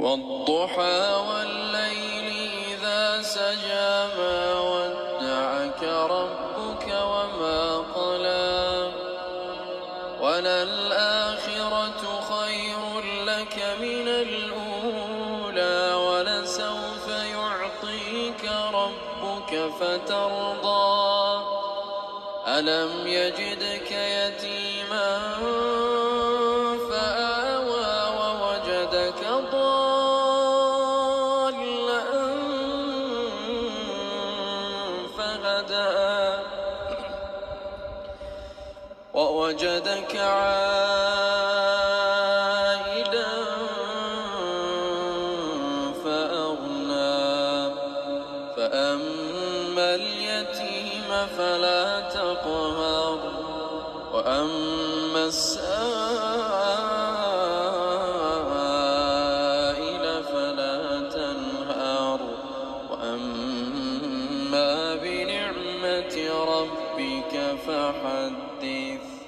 والضحى والليل إذا سجى ما ودعك ربك وما قلى وللآخرة خير لك من الأولى ولسوف يعطيك ربك فترضى ألم يجدك يتيما فآوى ووجدك ضالا فهدى ووجدك عائلا فأغنى فأما اليتيم فلا تقهر وأما السائل فلا تنهر وأما بنعمة ربك فحدث.